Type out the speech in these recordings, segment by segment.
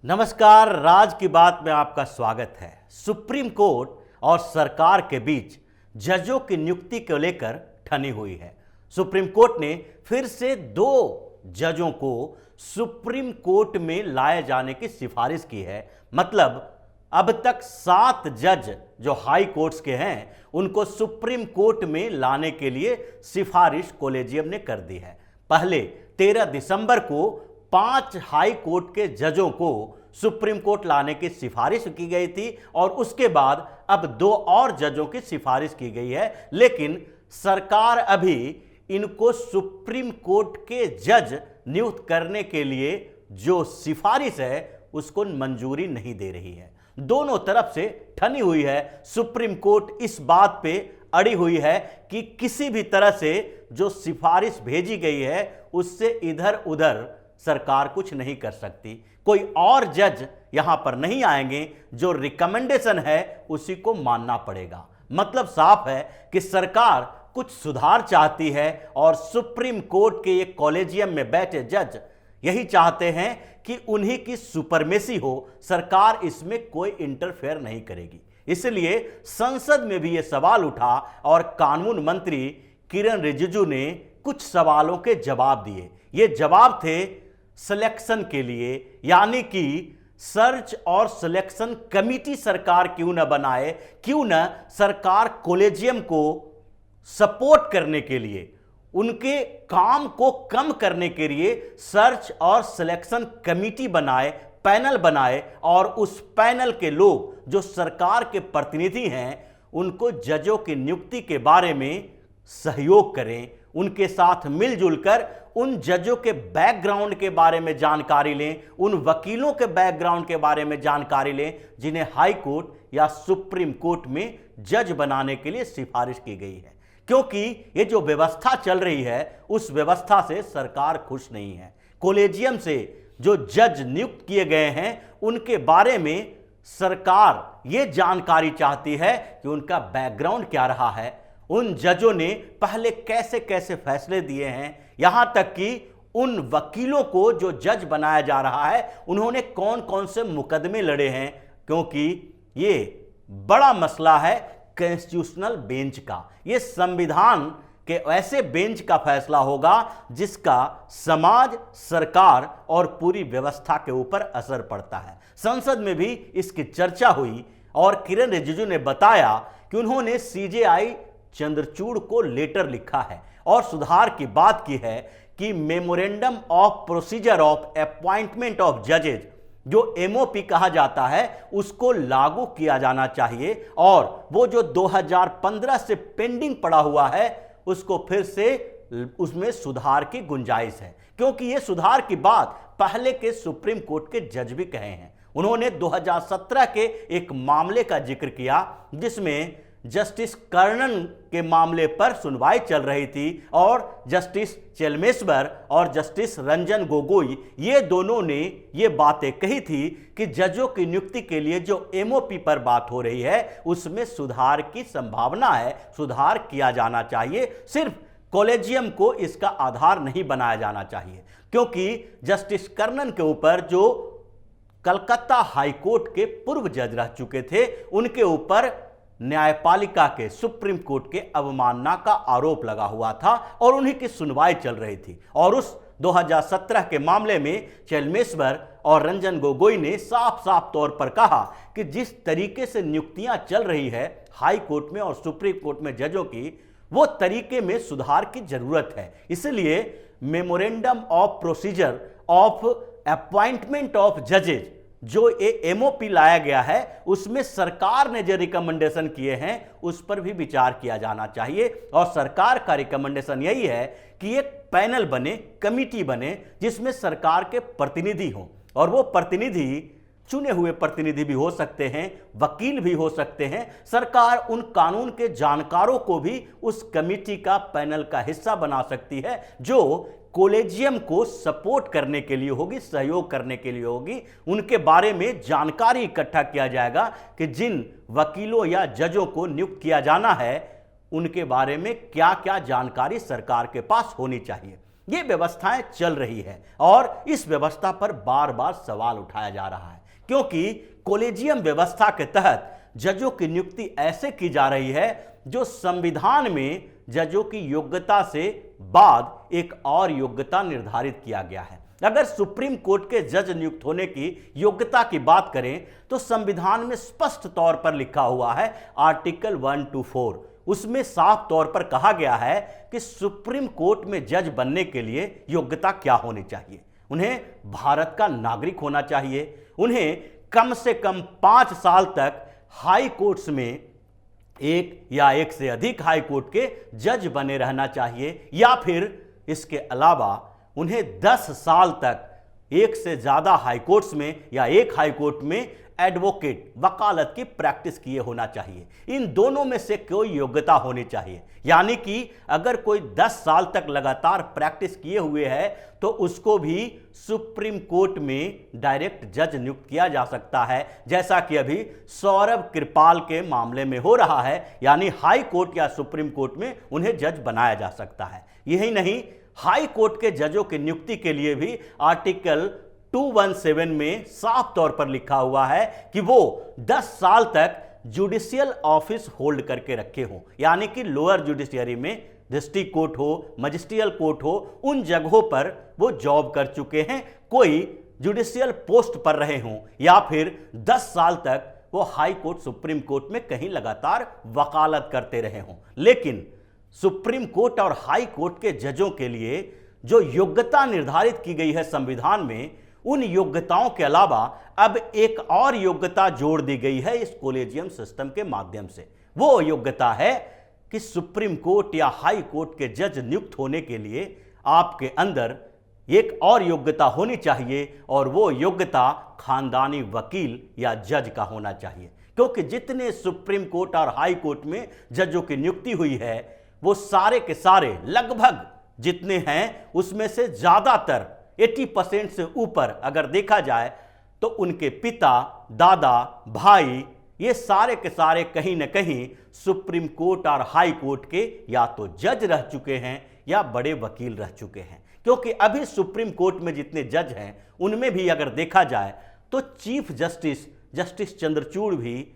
नमस्कार, राज की बात में आपका स्वागत है। सुप्रीम कोर्ट और सरकार के बीच जजों की नियुक्ति को लेकर ठनी हुई है। सुप्रीम कोर्ट ने फिर से 2 जजों को सुप्रीम कोर्ट में लाए जाने की सिफारिश की है। मतलब अब तक 7 जज जो हाई कोर्ट्स के हैं उनको सुप्रीम कोर्ट में लाने के लिए सिफारिश कॉलेजियम ने कर दी है। पहले 13 दिसंबर को 5 हाई कोर्ट के जजों को सुप्रीम कोर्ट लाने की सिफारिश की गई थी और उसके बाद अब 2 और जजों की सिफारिश की गई है, लेकिन सरकार अभी इनको सुप्रीम कोर्ट के जज नियुक्त करने के लिए जो सिफारिश है उसको मंजूरी नहीं दे रही है। दोनों तरफ से ठनी हुई है। सुप्रीम कोर्ट इस बात पे अड़ी हुई है कि किसी भी तरह से जो सिफारिश भेजी गई है उससे इधर उधर सरकार कुछ नहीं कर सकती। कोई और जज यहां पर नहीं आएंगे, जो रिकमेंडेशन है उसी को मानना पड़ेगा। मतलब साफ है कि सरकार कुछ सुधार चाहती है और सुप्रीम कोर्ट के एक कॉलेजियम में बैठे जज यही चाहते हैं कि उन्हीं की सुपरमेसी हो, सरकार इसमें कोई इंटरफेयर नहीं करेगी। इसलिए संसद में भी यह सवाल उठा और कानून मंत्री किरण रिजिजू ने कुछ सवालों के जवाब दिए। ये जवाब थे सिलेक्शन के लिए, यानी कि सर्च और सिलेक्शन कमेटी सरकार क्यों न बनाए, क्यों न सरकार कॉलेजियम को सपोर्ट करने के लिए, उनके काम को कम करने के लिए सर्च और सिलेक्शन कमेटी बनाए, पैनल बनाए और उस पैनल के लोग जो सरकार के प्रतिनिधि हैं उनको जजों की नियुक्ति के बारे में सहयोग करें, उनके साथ मिलजुल कर उन जजों के बैकग्राउंड के बारे में जानकारी लें, उन वकीलों के बैकग्राउंड के बारे में जानकारी लें जिन्हें हाई कोर्ट या सुप्रीम कोर्ट में जज बनाने के लिए सिफारिश की गई है। क्योंकि ये जो व्यवस्था चल रही है उस व्यवस्था से सरकार खुश नहीं है। कॉलेजियम से जो जज नियुक्त किए गए हैं उनके बारे में सरकार ये जानकारी चाहती है कि उनका बैकग्राउंड क्या रहा है, उन जजों ने पहले कैसे कैसे फैसले दिए हैं, यहां तक कि उन वकीलों को जो जज बनाया जा रहा है उन्होंने कौन कौन से मुकदमे लड़े हैं। क्योंकि ये बड़ा मसला है कॉन्स्टिट्यूशनल बेंच का। ये संविधान के ऐसे बेंच का फैसला होगा जिसका समाज, सरकार और पूरी व्यवस्था के ऊपर असर पड़ता है। संसद में भी इसकी चर्चा हुई और किरण रिजिजू ने बताया कि उन्होंने सीजेआई चंद्रचूड़ को लेटर लिखा है और सुधार की बात की है कि memorandum of procedure of appointment of जजेज, जो एमओपी कहा जाता है, उसको लागू किया जाना चाहिए और वो जो 2015 से पेंडिंग पड़ा हुआ है उसको फिर से उसमें सुधार की गुंजाइश है। क्योंकि ये सुधार की बात पहले के सुप्रीम कोर्ट के जज भी कहे हैं। उन्होंने 2017 के एक मामले का जिक्र किया जिसमें जस्टिस कर्णन के मामले पर सुनवाई चल रही थी और जस्टिस चेलमेश्वर और जस्टिस रंजन गोगोई ये दोनों ने ये बातें कही थी कि जजों की नियुक्ति के लिए जो एमओपी पर बात हो रही है उसमें सुधार की संभावना है, सुधार किया जाना चाहिए। सिर्फ कॉलेजियम को इसका आधार नहीं बनाया जाना चाहिए। क्योंकि जस्टिस कर्णन के ऊपर जो कलकत्ता हाईकोर्ट के पूर्व जज रह चुके थे उनके ऊपर न्यायपालिका के, सुप्रीम कोर्ट के अवमानना का आरोप लगा हुआ था और उन्हीं की सुनवाई चल रही थी। और उस 2017 के मामले में चेलमेश्वर और रंजन गोगोई ने साफ साफ तौर पर कहा कि जिस तरीके से नियुक्तियां चल रही है हाई कोर्ट में और सुप्रीम कोर्ट में जजों की, वो तरीके में सुधार की जरूरत है। इसलिए memorandum of procedure of appointment of जजेज जो एमओपी लाया गया है उसमें सरकार ने जो रिकमेंडेशन किए हैं उस पर भी विचार किया जाना चाहिए। और सरकार का रिकमेंडेशन यही है कि एक पैनल बने, कमिटी बने जिसमें सरकार के प्रतिनिधि हों और वो प्रतिनिधि चुने हुए प्रतिनिधि भी हो सकते हैं, वकील भी हो सकते हैं। सरकार उन कानून के जानकारों को भी उस कमिटी का, पैनल का हिस्सा बना सकती है जो कॉलेजियम को सपोर्ट करने के लिए होगी, सहयोग करने के लिए होगी। उनके बारे में जानकारी इकट्ठा किया जाएगा कि जिन वकीलों या जजों को नियुक्त किया जाना है उनके बारे में क्या क्या जानकारी सरकार के पास होनी चाहिए। ये व्यवस्थाएं चल रही है और इस व्यवस्था पर बार बार सवाल उठाया जा रहा है, क्योंकि कॉलेजियम व्यवस्था के तहत जजों की नियुक्ति ऐसे की जा रही है जो संविधान में जजों की योग्यता से बाद एक और योग्यता निर्धारित किया गया है। अगर सुप्रीम कोर्ट के जज नियुक्त होने की योग्यता की बात करें तो संविधान में स्पष्ट तौर पर लिखा हुआ है, आर्टिकल 124, उसमें साफ तौर पर कहा गया है कि सुप्रीम कोर्ट में जज बनने के लिए योग्यता क्या होनी चाहिए। उन्हें भारत का नागरिक होना चाहिए, उन्हें कम से कम 5 साल तक हाई कोर्ट्स में एक या एक से अधिक हाई कोर्ट के जज बने रहना चाहिए, या फिर इसके अलावा उन्हें 10 साल तक एक से ज्यादा हाई कोर्ट्स में या एक हाई कोर्ट में एडवोकेट वकालत की प्रैक्टिस किए होना चाहिए। इन दोनों में से कोई योग्यता होनी चाहिए, यानी कि अगर कोई 10 साल तक लगातार प्रैक्टिस किए हुए है तो उसको भी सुप्रीम कोर्ट में डायरेक्ट जज नियुक्त किया जा सकता है, जैसा कि अभी सौरभ कृपाल के मामले में हो रहा है। यानी हाई कोर्ट या सुप्रीम कोर्ट में उन्हें जज बनाया जा सकता है। यही नहीं, हाई कोर्ट के जजों की नियुक्ति के लिए भी आर्टिकल 217 में साफ तौर पर लिखा हुआ है कि वो 10 साल तक जुडिशियल ऑफिस होल्ड करके रखे हों, यानी कि लोअर जुडिशियरी में डिस्ट्रिक्ट कोर्ट हो, मजिस्ट्रियल कोर्ट हो, उन जगहों पर वो जॉब कर चुके हैं, कोई जुडिशियल पोस्ट पर रहे हों, या फिर 10 साल तक वो हाई कोर्ट सुप्रीम कोर्ट में कहीं लगातार वकालत करते रहे हों। लेकिन सुप्रीम कोर्ट और हाई कोर्ट के जजों के लिए जो योग्यता निर्धारित की गई है संविधान में, उन योग्यताओं के अलावा अब एक और योग्यता जोड़ दी गई है इस कॉलेजियम सिस्टम के माध्यम से। वो योग्यता है कि सुप्रीम कोर्ट या हाई कोर्ट के जज नियुक्त होने के लिए आपके अंदर एक और योग्यता होनी चाहिए, और वो योग्यता खानदानी वकील या जज का होना चाहिए। क्योंकि जितने सुप्रीम कोर्ट और हाई कोर्ट में जजों की नियुक्ति हुई है वो सारे के सारे लगभग जितने हैं उसमें से ज्यादातर 80% से ऊपर अगर देखा जाए तो उनके पिता, दादा, भाई, ये सारे के सारे कहीं ना कहीं सुप्रीम कोर्ट और हाई कोर्ट के या तो जज रह चुके हैं या बड़े वकील रह चुके हैं। क्योंकि अभी सुप्रीम कोर्ट में जितने जज हैं उनमें भी अगर देखा जाए तो चीफ जस्टिस चंद्रचूड़ भी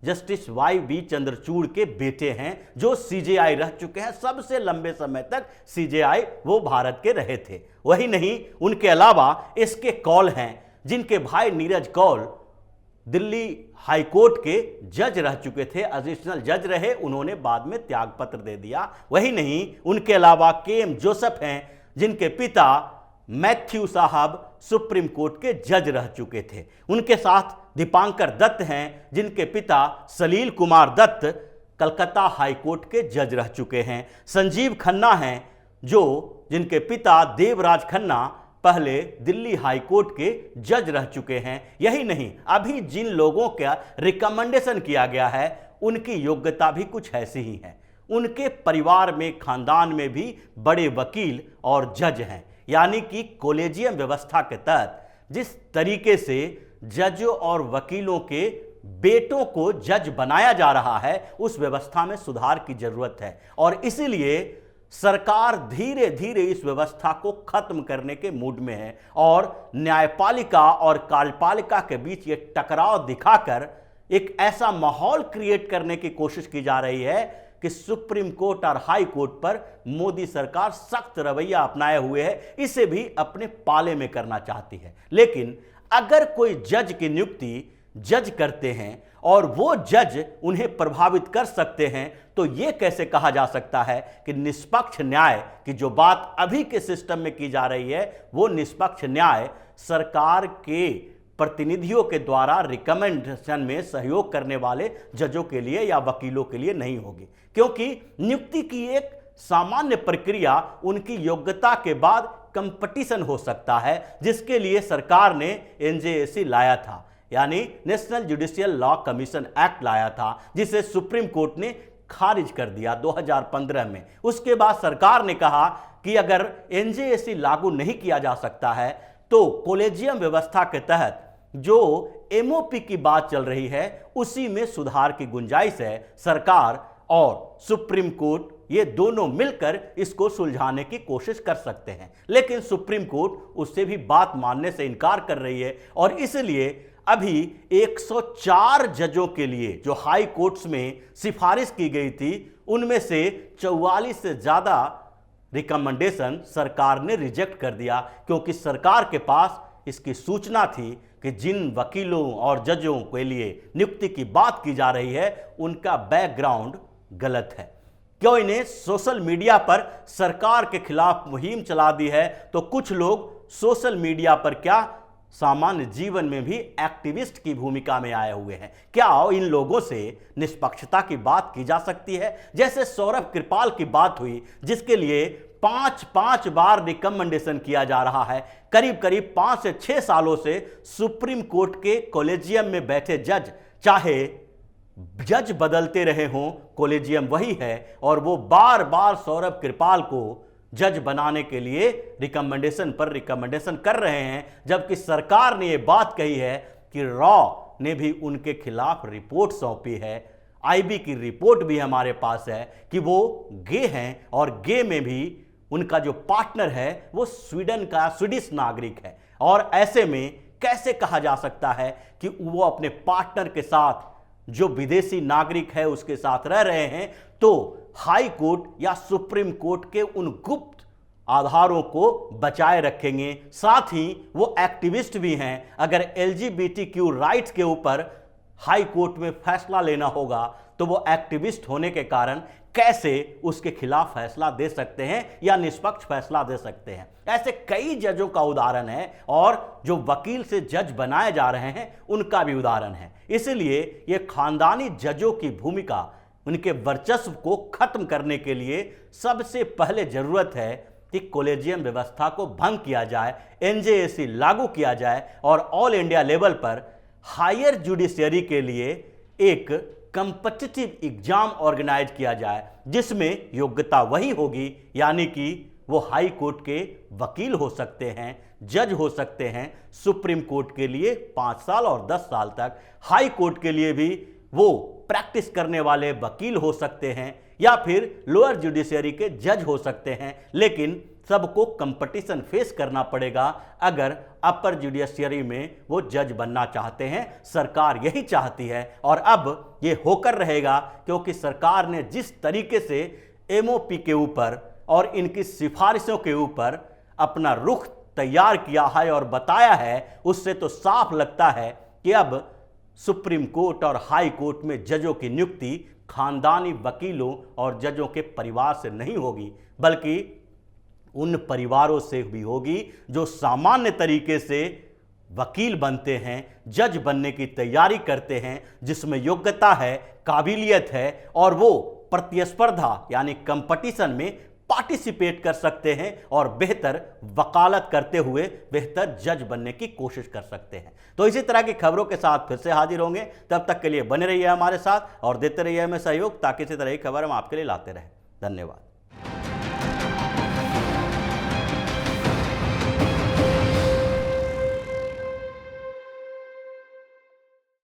जस्टिस वाई चंद्रचूड़ के बेटे हैं, जो सीजेआई रह चुके हैं। सबसे लंबे समय तक सीजेआई वो भारत के रहे थे। वही नहीं, उनके अलावा एसके कौल हैं, जिनके भाई नीरज कौल दिल्ली हाई कोर्ट के जज रह चुके थे, एडिशनल जज रहे, उन्होंने बाद में त्यागपत्र दे दिया। वही नहीं, उनके अलावा केएम जोसेफ हैं, जिनके पिता मैथ्यू साहब सुप्रीम कोर्ट के जज रह चुके थे। उनके साथ दीपांकर दत्त हैं, जिनके पिता सलील कुमार दत्त कलकत्ता हाई कोर्ट के जज रह चुके हैं। संजीव खन्ना हैं, जिनके पिता देवराज खन्ना पहले दिल्ली हाई कोर्ट के जज रह चुके हैं। यही नहीं, अभी जिन लोगों का रिकमेंडेशन किया गया है उनकी योग्यता भी कुछ ऐसी ही है। उनके परिवार में, खानदान में भी बड़े वकील और जज हैं। यानी कि कॉलेजियम व्यवस्था के तहत जिस तरीके से जजों और वकीलों के बेटों को जज बनाया जा रहा है, उस व्यवस्था में सुधार की जरूरत है। और इसीलिए सरकार धीरे धीरे इस व्यवस्था को खत्म करने के मूड में है और न्यायपालिका और कार्यपालिका के बीच ये टकराव दिखाकर एक ऐसा माहौल क्रिएट करने की कोशिश की जा रही है कि सुप्रीम कोर्ट और हाई कोर्ट पर मोदी सरकार सख्त रवैया अपनाए हुए है, इसे भी अपने पाले में करना चाहती है। लेकिन अगर कोई जज की नियुक्ति जज करते हैं और वो जज उन्हें प्रभावित कर सकते हैं, तो यह कैसे कहा जा सकता है कि निष्पक्ष न्याय की जो बात अभी के सिस्टम में की जा रही है, वो निष्पक्ष न्याय सरकार के प्रतिनिधियों के द्वारा रिकमेंडेशन में सहयोग करने वाले जजों के लिए या वकीलों के लिए नहीं होगी। क्योंकि नियुक्ति की एक सामान्य प्रक्रिया उनकी योग्यता के बाद कंपटीशन हो सकता है, जिसके लिए सरकार ने एनजेएसी लाया था, यानी national judicial law commission act लाया था, जिसे सुप्रीम कोर्ट ने खारिज कर दिया 2015 में। उसके बाद सरकार ने कहा कि अगर एनजेएसी लागू नहीं किया जा सकता है तो कॉलेजियम व्यवस्था के तहत जो एमओपी की बात चल रही है उसी में सुधार की गुंजाइश है। सरकार और सुप्रीम कोर्ट ये दोनों मिलकर इसको सुलझाने की कोशिश कर सकते हैं, लेकिन सुप्रीम कोर्ट उससे भी बात मानने से इनकार कर रही है। और इसलिए अभी 104 जजों के लिए जो हाई कोर्ट्स में सिफारिश की गई थी, उनमें से 44 से ज्यादा रिकमेंडेशन सरकार ने रिजेक्ट कर दिया, क्योंकि सरकार के पास इसकी सूचना थी कि जिन वकीलों और जजों के लिए नियुक्ति की बात की जा रही है उनका बैकग्राउंड गलत है। क्यों इन्हें सोशल मीडिया पर सरकार के खिलाफ मुहिम चला दी है, तो कुछ लोग सोशल मीडिया पर क्या सामान्य जीवन में भी एक्टिविस्ट की भूमिका में आए हुए हैं। क्या इन लोगों से निष्पक्षता की बात की जा सकती है? जैसे सौरभ कृपाल की बात हुई, जिसके लिए 5 बार रिकमेंडेशन किया जा रहा है। करीब करीब 5 से 6 सालों से सुप्रीम कोर्ट के कॉलेजियम में बैठे जज, चाहे जज बदलते रहे हों, कॉलेजियम वही है, और वो बार बार सौरभ कृपाल को जज बनाने के लिए रिकमेंडेशन पर रिकमेंडेशन कर रहे हैं, जबकि सरकार ने यह बात कही है कि रॉ ने भी उनके खिलाफ रिपोर्ट सौंपी है। आईबी की रिपोर्ट भी हमारे पास है कि वो गे हैं, और गे में भी उनका जो पार्टनर है वो स्वीडन का स्वीडिश नागरिक है। और ऐसे में कैसे कहा जा सकता है कि वो अपने पार्टनर के साथ, जो विदेशी नागरिक है, उसके साथ रह रहे हैं? तो हाई कोर्ट या सुप्रीम कोर्ट के उन गुप्त आधारों को बचाए रखेंगे। साथ ही वो एक्टिविस्ट भी हैं। अगर LGBTQ राइट्स के ऊपर हाई कोर्ट में फैसला लेना होगा तो वो एक्टिविस्ट होने के कारण कैसे उसके खिलाफ फैसला दे सकते हैं या निष्पक्ष फैसला दे सकते हैं? ऐसे कई जजों का उदाहरण है, और जो वकील से जज बनाए जा रहे हैं उनका भी उदाहरण है। इसलिए ये खानदानी जजों की भूमिका, उनके वर्चस्व को खत्म करने के लिए सबसे पहले जरूरत है कि कॉलेजियम व्यवस्था को भंग किया जाए, NJAC लागू किया जाए, और ऑल इंडिया लेवल पर हायर जुडिशियरी के लिए एक कॉम्पिटिटिव एग्जाम ऑर्गेनाइज किया जाए, जिसमें योग्यता वही होगी, यानी कि वो हाई कोर्ट के वकील हो सकते हैं, जज हो सकते हैं, सुप्रीम कोर्ट के लिए 5 साल और 10 साल तक, हाई कोर्ट के लिए भी वो प्रैक्टिस करने वाले वकील हो सकते हैं, या फिर लोअर जुडिशियरी के जज हो सकते हैं। लेकिन सबको कंपटीशन फेस करना पड़ेगा अगर अपर जुडिशियरी में वो जज बनना चाहते हैं। सरकार यही चाहती है, और अब ये होकर रहेगा, क्योंकि सरकार ने जिस तरीके से MOP के ऊपर और इनकी सिफारिशों के ऊपर अपना रुख तैयार किया है और बताया है, उससे तो साफ लगता है कि अब सुप्रीम कोर्ट और हाई कोर्ट में जजों की नियुक्ति खानदानी वकीलों और जजों के परिवार से नहीं होगी, बल्कि उन परिवारों से भी होगी जो सामान्य तरीके से वकील बनते हैं, जज बनने की तैयारी करते हैं, जिसमें योग्यता है, काबिलियत है, और वो प्रतिस्पर्धा यानी कंपटीशन में पार्टिसिपेट कर सकते हैं और बेहतर वकालत करते हुए बेहतर जज बनने की कोशिश कर सकते हैं। तो इसी तरह की खबरों के साथ फिर से हाजिर होंगे। तब तक के लिए बने रहिए हमारे साथ और देते रहिए हमें सहयोग, ताकि इसी तरह की खबर हम आपके लिए लाते रहें। धन्यवाद।